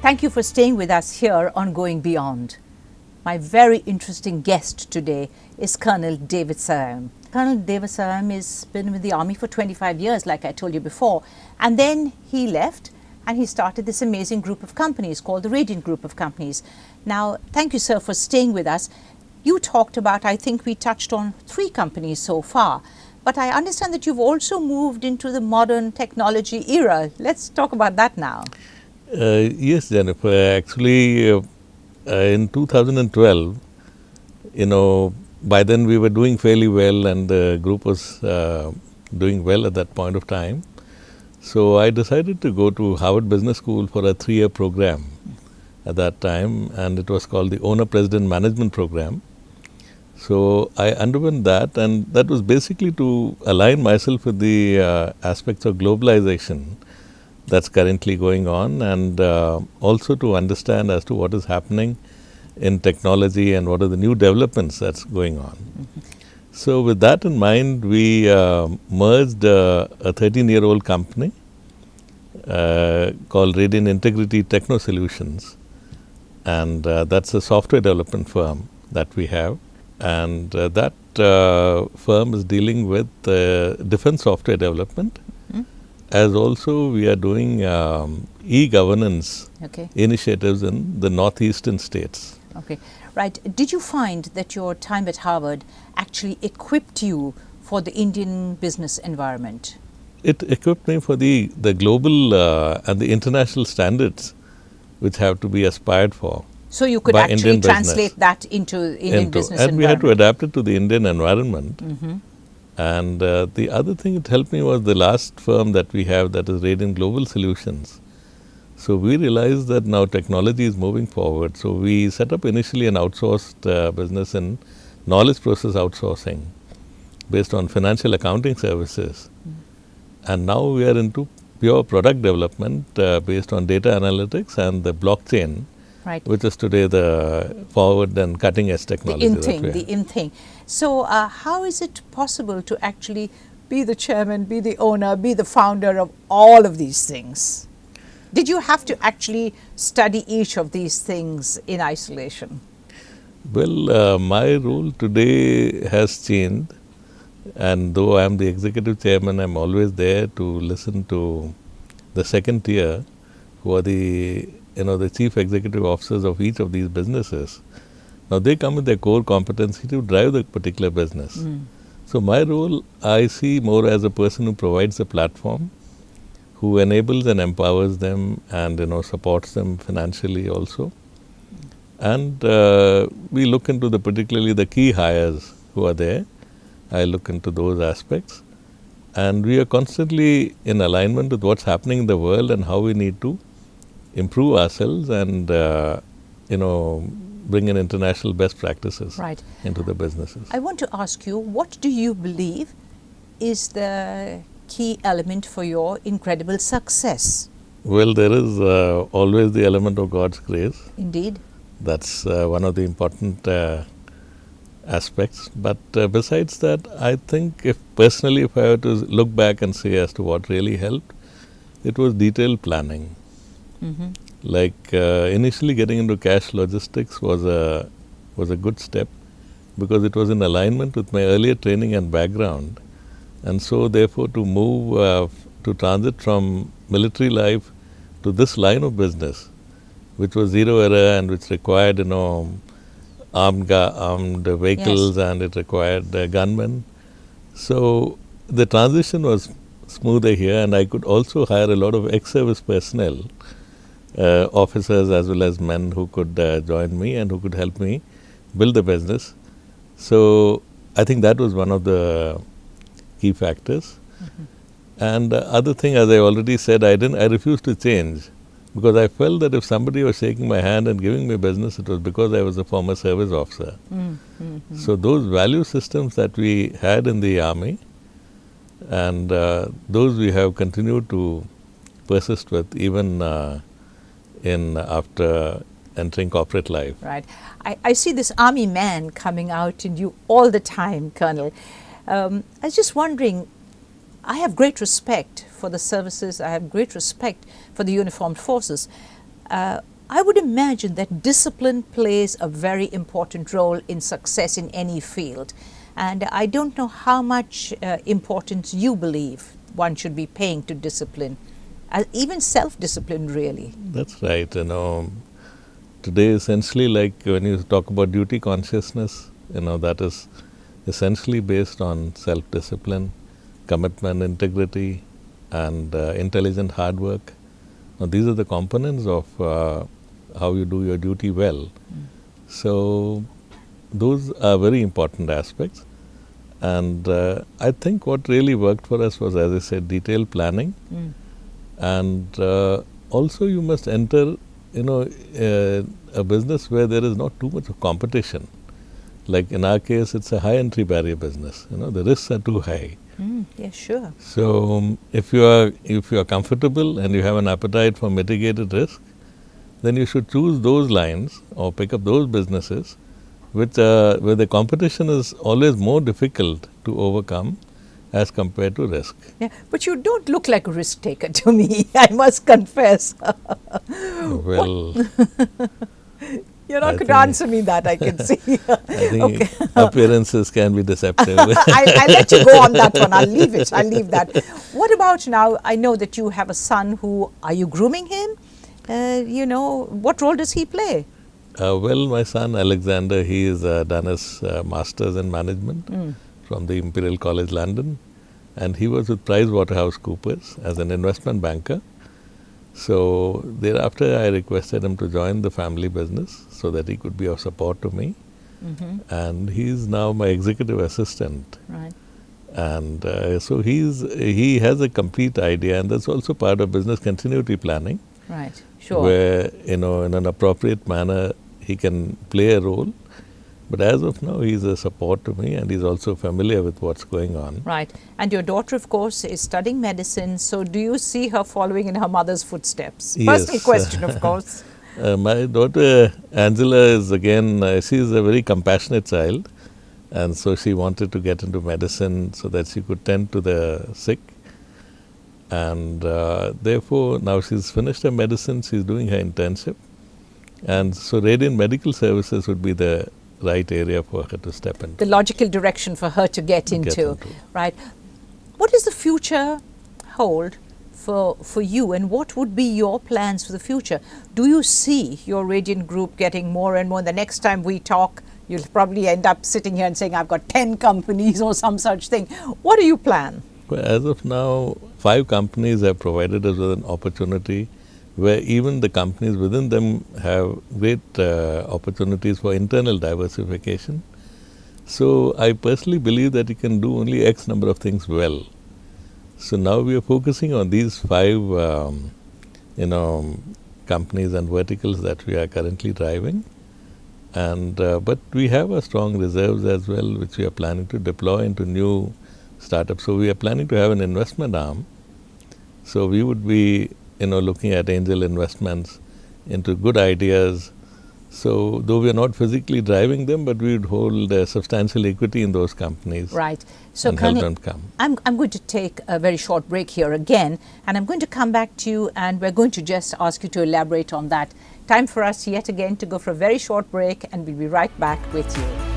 Thank you for staying with us here on Going Beyond. My very interesting guest today is Col.David Saram. Col.David Saram has been with the Army for 25 years, like I told you before. And then he left and he started this amazing group of companies called the Radiant Group of Companies. Now, thank you, sir, for staying with us. You talked about, I think we touched on 3 companies so far. But I understand that you've also moved into the modern technology era. Let's talk about that now. Yes, Jenifer. Actually, in 2012, by then we were doing fairly well and the group was doing well at that point of time. So I decided to go to Harvard Business School for a 3-year program at that time, and it was called the Owner-President Management Program. So I underwent that, and that was basically to align myself with the aspects of globalization that's currently going on, and also to understand as to what is happening in technology and what are the new developments that's going on. So with that in mind, we merged a 13-year-old company called Radiant Integrity Techno Solutions, and that's a software development firm that we have. And that firm is dealing with defense software development, as also we are doing e-governance initiatives in the northeastern states. Okay, right. Did you find that your time at Harvard actually equipped you for the Indian business environment? It equipped me for the global and the international standards which have to be aspired for. So you could actually translate that into Indian business environment. And we had to adapt it to the Indian environment. And the other thing it helped me was the last firm that we have, that is Radiant Global Solutions. So we realized that now technology is moving forward. So we set up initially an outsourced business in knowledge process outsourcing based on financial accounting services. And now we are into pure product development based on data analytics and the blockchain. Right. Which is today the forward and cutting edge technology. The in thing. So how is it possible to actually be the chairman, be the owner, be the founder of all of these things? Did you have to actually study each of these things in isolation? Well, my role today has changed, and though I am the executive chairman, I am always there to listen to the second tier, who are the chief executive officers of each of these businesses. Now they come with their core competency to drive the particular business. So my role, I see more as a person who provides a platform, who enables and empowers them and supports them financially also. And we look into particularly the key hires who are there. I look into those aspects, and we are constantly in alignment with what's happening in the world and how we need to improve ourselves and bring in international best practices into the businesses. I want to ask you, what do you believe is the key element for your incredible success? Well, there is always the element of God's grace. Indeed. That's one of the important aspects. But besides that, I think if I were to look back and say as to what really helped, it was detailed planning. Like initially getting into cash logistics was a good step, because it was in alignment with my earlier training and background, and so therefore to move to transit from military life to this line of business, which was zero error and which required armed vehicles, and it required gunmen. So the transition was smoother here, and I could also hire a lot of ex-service personnel, officers as well as men, who could join me and who could help me build the business. So I think that was one of the key factors. And the other thing, as I already said, I refused to change, because I felt that if somebody was shaking my hand and giving me business, it was because I was a former service officer. So those value systems that we had in the Army, and those we have continued to persist with even after entering corporate life. Right. I see this Army man coming out in you all the time, Colonel. I was just wondering, I have great respect for the services, I have great respect for the uniformed forces. I would imagine that discipline plays a very important role in success in any field. And I don't know how much importance you believe one should be paying to discipline, even self-discipline, really. That's right. Today essentially, like when you talk about duty consciousness, that is essentially based on self-discipline, commitment, integrity, and intelligent hard work. Now, these are the components of how you do your duty well. So, those are very important aspects. And I think what really worked for us was, as I said, detailed planning. And also you must enter, a business where there is not too much of competition. Like in our case, it's a high entry barrier business. The risks are too high. Yeah, sure. So if you are comfortable and you have an appetite for mitigated risk, then you should choose those lines or pick up those businesses which where the competition is always more difficult to overcome as compared to risk. Yeah, but you don't look like a risk taker to me, I must confess. Well, you're not going to answer me that, I can see. I think appearances can be deceptive. I'll let you go on that one. I'll leave it. I'll leave that. What about now? I know that you have a son who, are you grooming him? What role does he play? Well, my son Alexander, he has done his Masters in Management from the Imperial College London, and he was with PricewaterhouseCoopers as an investment banker. So thereafter I requested him to join the family business so that he could be of support to me. And he is now my executive assistant. Right. And so he has a complete idea, and that's also part of business continuity planning. Right, sure. Where, in an appropriate manner, he can play a role. But as of now, he's a support to me, and he's also familiar with what's going on. Right. And your daughter, of course, is studying medicine. So do you see her following in her mother's footsteps? Yes. Personal question, of course. My daughter Angela is again, she's a very compassionate child. And so she wanted to get into medicine so that she could tend to the sick. And therefore, now she's finished her medicine, she's doing her internship. And so Radiant Medical Services would be the right area for her to step into. The logical direction for her to get into. Right. What does the future hold for you, and what would be your plans for the future? Do you see your Radiant Group getting more and more? The next time we talk, you'll probably end up sitting here and saying, I've got 10 companies or some such thing. What do you plan? Well, as of now, 5 companies have provided us with an opportunity where even the companies within them have great opportunities for internal diversification. So I personally believe that you can do only X number of things well. So now we are focusing on these 5 companies and verticals that we are currently driving. And but we have a strong reserves as well, which we are planning to deploy into new startups. So we are planning to have an investment arm. So we would be looking at angel investments into good ideas. So though we are not physically driving them, but we would hold substantial equity in those companies. Right. So and help them come. I'm going to take a very short break here again, and I'm going to come back to you, and we're going to just ask you to elaborate on that. Time for us yet again to go for a very short break, and we'll be right back with you.